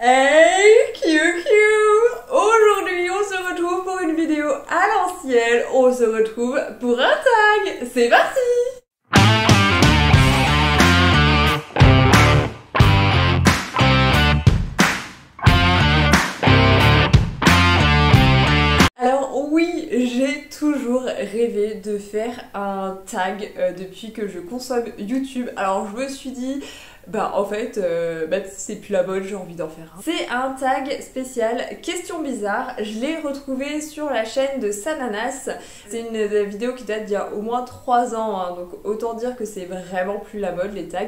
Hey QQ! Aujourd'hui on se retrouve pour une vidéo à l'ancienne, on se retrouve pour un tag! C'est parti! Alors oui, j'ai toujours rêvé de faire un tag depuis que je consomme YouTube. Alors je me suis dit, en fait, même si c'est plus la mode, j'ai envie d'en faire un. C'est un tag spécial questions bizarres. Je l'ai retrouvé sur la chaîne de Sananas. C'est une vidéo qui date d'il y a au moins 3 ans, hein, donc autant dire que c'est vraiment plus la mode les tags.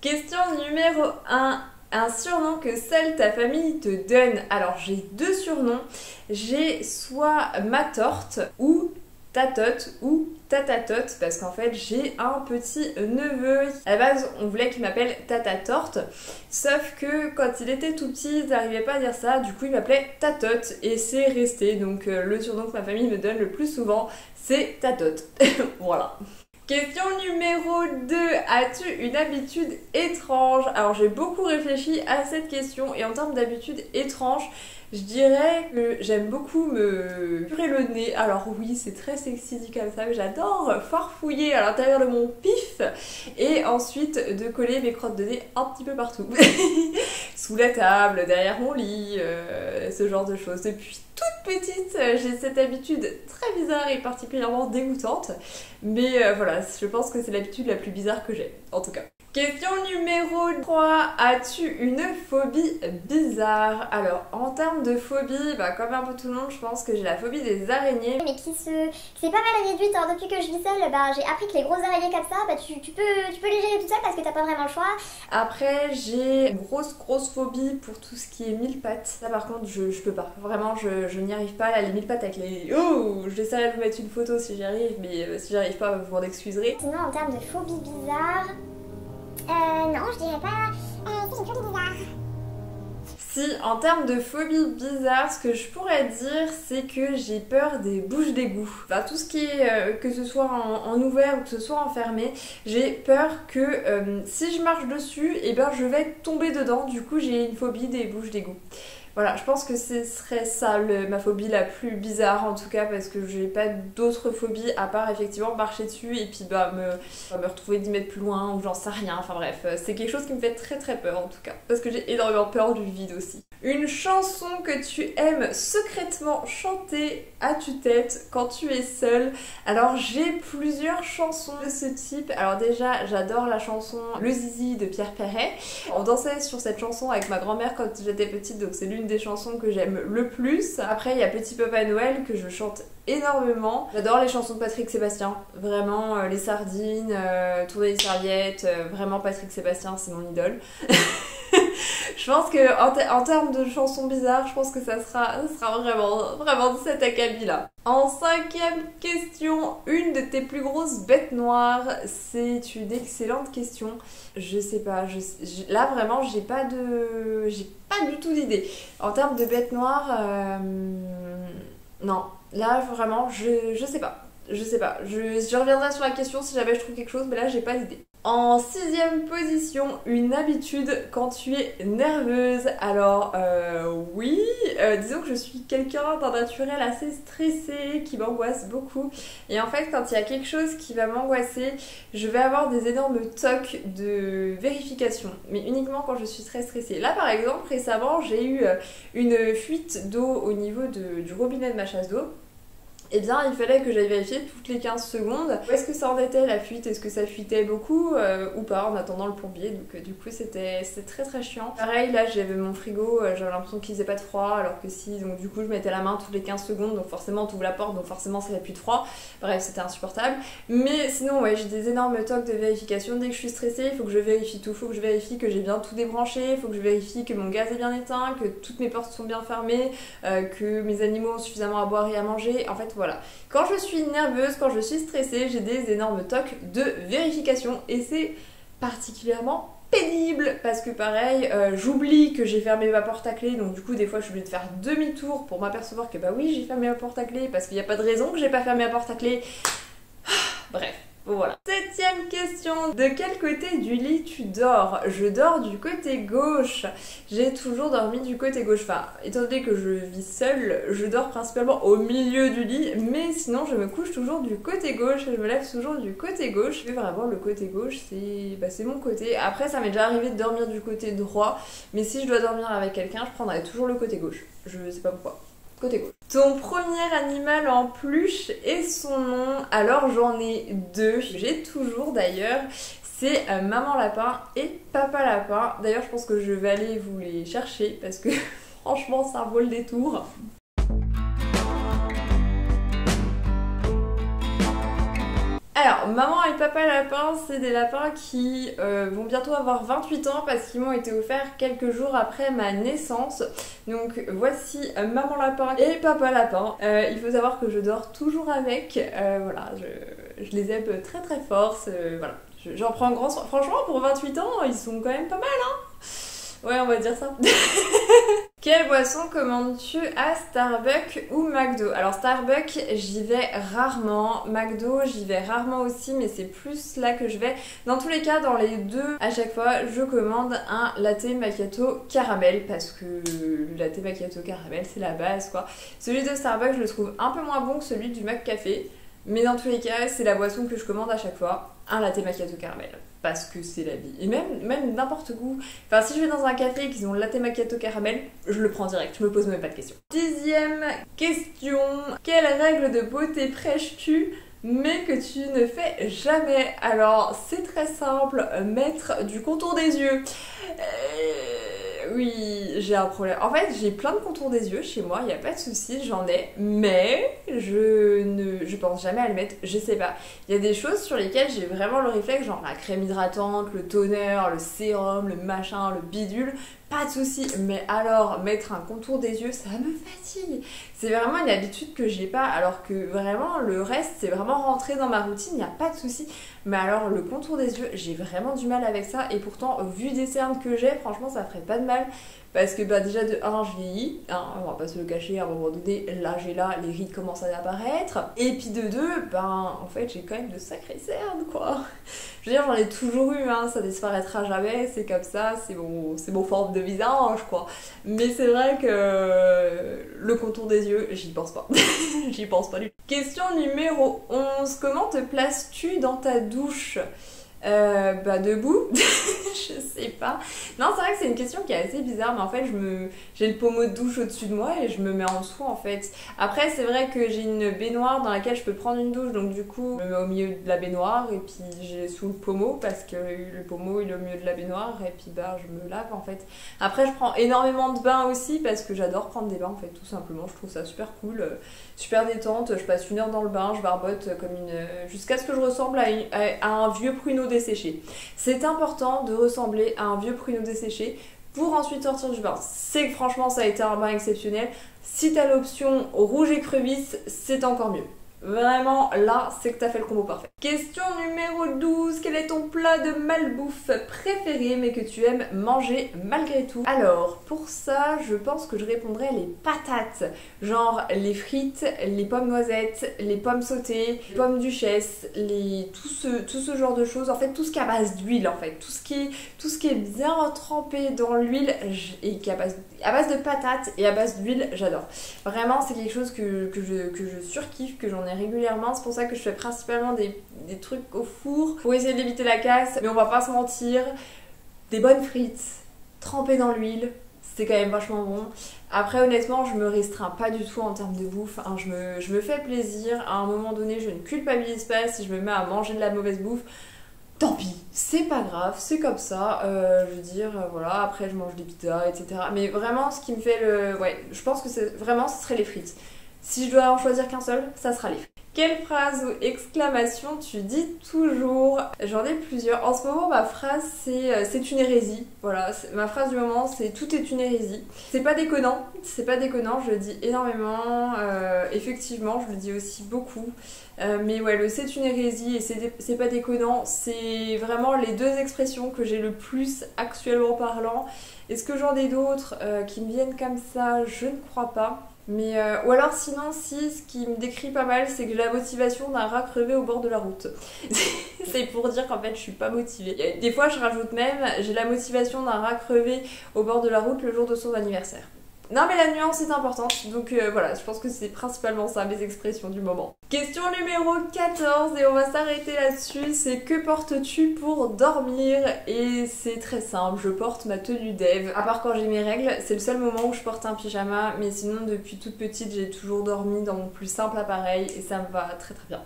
Question numéro 1. Un surnom que seule ta famille te donne. Alors j'ai 2 surnoms. J'ai soit ma torte ou Tatote ou Tatatote parce qu'en fait j'ai un petit neveu. À la base on voulait qu'il m'appelle Tata Torte, sauf que quand il était tout petit ils n'arrivaient pas à dire ça, du coup il m'appelait Tatote et c'est resté. Donc le surnom que ma famille me donne le plus souvent c'est Tatote. Voilà. Question numéro 2. As-tu une habitude étrange? Alors j'ai beaucoup réfléchi à cette question et en termes d'habitude étrange, je dirais que j'aime beaucoup me purer le nez. Alors oui, c'est très sexy dit comme ça, mais j'adore farfouiller à l'intérieur de mon pif et ensuite de coller mes crottes de nez un petit peu partout. Sous la table, derrière mon lit, ce genre de choses. Depuis toute petite, j'ai cette habitude très bizarre et particulièrement dégoûtante. Mais voilà, je pense que c'est l'habitude la plus bizarre que j'ai, en tout cas. Question numéro 3. As-tu une phobie bizarre? Alors, en termes de phobie, comme un peu tout le monde, je pense que j'ai la phobie des araignées. Mais qui s'est pas mal réduite, hein. Depuis que je vis seule, j'ai appris que les grosses araignées comme ça, tu peux les gérer toute seule parce que t'as pas vraiment le choix. Après, j'ai une grosse phobie pour tout ce qui est mille pattes. Ça par contre, je peux pas. Vraiment, je n'y arrive pas. Là, les mille pattes avec les... Oh, j'essaierai de vous mettre une photo si j'y arrive, mais si j'y arrive pas, vous m'en excuserez. Sinon, en termes de phobie bizarre... non, je dirais pas... si j'ai une phobie bizarre. Si, en termes de phobie bizarre, ce que je pourrais dire, c'est que j'ai peur des bouches d'égout. Enfin, tout ce qui est, que ce soit en ouvert ou que ce soit en fermé, j'ai peur que si je marche dessus, je vais tomber dedans. Du coup, j'ai une phobie des bouches d'égout. Voilà, je pense que ce serait ça ma phobie la plus bizarre en tout cas, parce que j'ai pas d'autres phobies à part effectivement marcher dessus et puis me retrouver 10 mètres plus loin ou j'en sais rien. Enfin bref, c'est quelque chose qui me fait très peur en tout cas, parce que j'ai énormément peur du vide aussi. Une chanson que tu aimes secrètement chanter à tue-tête quand tu es seule. Alors j'ai plusieurs chansons de ce type. Alors déjà j'adore la chanson Le Zizi de Pierre Perret. On dansait sur cette chanson avec ma grand-mère quand j'étais petite, donc c'est l'une des chansons que j'aime le plus. Après il y a Petit Papa Noël que je chante énormément. J'adore les chansons de Patrick Sébastien, vraiment les sardines, tourner les serviettes, vraiment Patrick Sébastien c'est mon idole. Je pense que en termes de chansons bizarres, je pense que ça sera vraiment de cet acabit là. En 5e question, une de tes plus grosses bêtes noires. C'est une excellente question. Je sais pas, là vraiment j'ai pas du tout d'idée. En termes de bêtes noires, non, là vraiment je sais pas. Je reviendrai sur la question si jamais je trouve quelque chose, mais là j'ai pas d'idée. En 6e position, une habitude quand tu es nerveuse. Alors oui, disons que je suis quelqu'un d'un naturel assez stressé, qui m'angoisse beaucoup. Et en fait, quand il y a quelque chose qui va m'angoisser, je vais avoir des énormes tocs de vérification. Mais uniquement quand je suis très stressée. Là par exemple, récemment, j'ai eu une fuite d'eau au niveau du robinet de ma chasse d'eau. Eh bien, il fallait que j'aille vérifier toutes les 15 secondes où est-ce que ça en était la fuite, est-ce que ça fuitait beaucoup ou pas en attendant le plombier, donc du coup c'était très chiant. Pareil, là j'avais mon frigo, j'avais l'impression qu'il faisait pas de froid alors que si, donc du coup je mettais la main toutes les 15 secondes, donc forcément tu ouvres la porte, donc forcément ça fait plus de froid. Bref, c'était insupportable. Mais sinon ouais, j'ai des énormes tocs de vérification. Dès que je suis stressée, il faut que je vérifie tout, il faut que je vérifie que j'ai bien tout débranché, il faut que je vérifie que mon gaz est bien éteint, que toutes mes portes sont bien fermées, que mes animaux ont suffisamment à boire et à manger. En fait voilà, quand je suis nerveuse, quand je suis stressée, j'ai des énormes tocs de vérification et c'est particulièrement pénible parce que pareil, j'oublie que j'ai fermé ma porte à clé, donc du coup des fois je suis obligée de faire demi-tour pour m'apercevoir que oui j'ai fermé ma porte à clé parce qu'il n'y a pas de raison que j'ai pas fermé ma porte à clé. Bref. Bon voilà. 7e question. De quel côté du lit tu dors? Je dors du côté gauche. J'ai toujours dormi du côté gauche. Enfin, étant donné que je vis seule, je dors principalement au milieu du lit, mais sinon je me couche toujours du côté gauche et je me lève toujours du côté gauche. Et vraiment le côté gauche c'est mon côté. Après ça m'est déjà arrivé de dormir du côté droit, mais si je dois dormir avec quelqu'un, je prendrai toujours le côté gauche. Je sais pas pourquoi. Côté gauche. Ton premier animal en peluche et son nom? Alors j'en ai deux, j'ai toujours d'ailleurs, c'est Maman Lapin et Papa Lapin. D'ailleurs je pense que je vais aller vous les chercher parce que franchement ça vaut le détour. Alors, Maman et Papa Lapin, c'est des lapins qui vont bientôt avoir 28 ans parce qu'ils m'ont été offerts quelques jours après ma naissance. Donc voici Maman Lapin et Papa Lapin. Il faut savoir que je dors toujours avec. Voilà, je les aime très très fort. Voilà, j'en prends grand soin. Franchement, pour 28 ans, ils sont quand même pas mal, hein. Ouais, on va dire ça. Quelle boisson commandes-tu à Starbucks ou McDo? Alors Starbucks, j'y vais rarement. McDo, j'y vais rarement aussi, mais c'est plus là que je vais. Dans tous les cas, dans les deux, à chaque fois, je commande un latte macchiato caramel parce que le latte macchiato caramel, c'est la base, quoi. Celui de Starbucks, je le trouve un peu moins bon que celui du McCafé. Mais dans tous les cas, c'est la boisson que je commande à chaque fois, un latte macchiato caramel. Parce que c'est la vie. Et même n'importe où. Enfin, si je vais dans un café et qu'ils ont le latte macchiato caramel, je le prends direct, je me pose même pas de questions. 10e question. Quelle règle de beauté prêches-tu mais que tu ne fais jamais? Alors, c'est très simple, mettre du contour des yeux. Oui, j'ai un problème. En fait, j'ai plein de contours des yeux chez moi, il n'y a pas de souci, j'en ai, mais je pense jamais à le mettre, je sais pas. Il y a des choses sur lesquelles j'ai vraiment le réflexe, genre la crème hydratante, le toner, le sérum, le machin, le bidule, pas de souci. Mais alors, mettre un contour des yeux, ça me fatigue. C'est vraiment une habitude que j'ai pas, alors que vraiment, le reste, c'est vraiment rentré dans ma routine, il n'y a pas de souci. Mais alors, le contour des yeux, j'ai vraiment du mal avec ça. Et pourtant, vu des cernes que j'ai, franchement, ça ferait pas de mal. Parce que bah, déjà, de 1, je vieillis, hein, on va pas se le cacher, à un moment donné, l'âge est là, les rides commencent à apparaître. Et puis de 2, ben, en fait, j'ai quand même de sacrées cernes, quoi. Je veux dire, j'en ai toujours eu, hein, ça disparaîtra jamais, c'est comme ça, c'est mon forme de visage, quoi. Mais c'est vrai que le contour des yeux, j'y pense pas. J'y pense pas du tout. Question numéro 11. Comment te places-tu dans ta douche? Bah debout, je sais pas. Non, c'est vrai que c'est une question qui est assez bizarre, mais en fait j'ai le pommeau de douche au-dessus de moi et je me mets en dessous en fait. Après c'est vrai que j'ai une baignoire dans laquelle je peux prendre une douche, donc du coup je me mets au milieu de la baignoire et puis j'ai sous le pommeau parce que le pommeau il est au milieu de la baignoire et puis bah je me lave en fait. Après je prends énormément de bains aussi parce que j'adore prendre des bains en fait, tout simplement. Je trouve ça super cool, super détente. Je passe 1 heure dans le bain, je barbote comme jusqu'à ce que je ressemble à un vieux pruneau desséché. C'est important de ressembler à un vieux pruneau desséché pour ensuite sortir du bain. C'est que franchement ça a été un bain exceptionnel. Si t'as l'option rouge écrevisse, c'est encore mieux. Vraiment, là, c'est que t'as fait le combo parfait. Question numéro 12. Quel est ton plat de malbouffe préféré mais que tu aimes manger malgré tout? Alors, pour ça, je pense que je répondrais les patates. Genre les frites, les pommes noisettes, les pommes sautées, les pommes duchesse, tout ce genre de choses. En fait, tout ce qui est à base d'huile, en fait. Tout ce qui est bien trempé dans l'huile et qui est à base de patates et à base d'huile, j'adore. Vraiment, c'est quelque chose que je surkiffe, que j'en ai régulièrement. C'est pour ça que je fais principalement des trucs au four pour essayer d'éviter la casse. Mais on va pas se mentir, des bonnes frites trempées dans l'huile, c'est quand même vachement bon. Après honnêtement je me restreins pas du tout en termes de bouffe, hein. Je me fais plaisir. À un moment donné je ne culpabilise pas si je me mets à manger de la mauvaise bouffe. Tant pis, c'est pas grave, c'est comme ça, je veux dire, voilà, après je mange des pizzas, etc. Mais vraiment ce qui me fait ouais, je pense que ce serait les frites. Si je dois en choisir qu'un seul, ça sera les frites. Quelle phrase ou exclamation tu dis toujours? J'en ai plusieurs. En ce moment, ma phrase, c'est une hérésie. Voilà, ma phrase du moment, c'est tout est une hérésie. C'est pas déconnant, je le dis énormément. Effectivement, je le dis aussi beaucoup. Mais ouais, le c'est une hérésie et c'est pas déconnant, c'est vraiment les deux expressions que j'ai le plus actuellement parlant. Est-ce que j'en ai d'autres qui me viennent comme ça? Je ne crois pas. Mais ou alors sinon si ce qui me décrit pas mal c'est que j'ai la motivation d'un rat crevé au bord de la route. C'est pour dire qu'en fait je suis pas motivée. Des fois je rajoute même j'ai la motivation d'un rat crevé au bord de la route le jour de son anniversaire. Non mais la nuance est importante, donc voilà, je pense que c'est principalement ça mes expressions du moment. Question numéro 14 et on va s'arrêter là-dessus, c'est que portes-tu pour dormir? Et c'est très simple, je porte ma tenue d'Ève, à part quand j'ai mes règles, c'est le seul moment où je porte un pyjama, mais sinon depuis toute petite j'ai toujours dormi dans mon plus simple appareil et ça me va très très bien.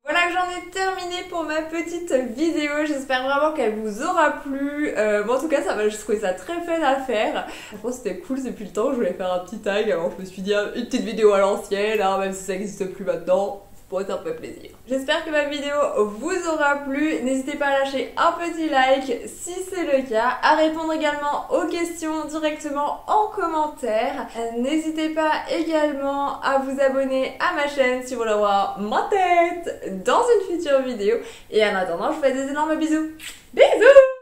Voilà que j'en ai terminé pour ma petite vidéo, j'espère vraiment qu'elle vous aura plu. Bon, en tout cas, j'ai trouvé ça très fun à faire. Franchement, c'était cool depuis le temps, je voulais faire un petit tag, alors je me suis dit une petite vidéo à l'ancienne, hein, même si ça n'existe plus maintenant. Ça me fait plaisir. J'espère que ma vidéo vous aura plu. N'hésitez pas à lâcher un petit like si c'est le cas, à répondre également aux questions directement en commentaire. N'hésitez pas également à vous abonner à ma chaîne si vous voulez voir ma tête dans une future vidéo. Et en attendant, je vous fais des énormes bisous. Bisous!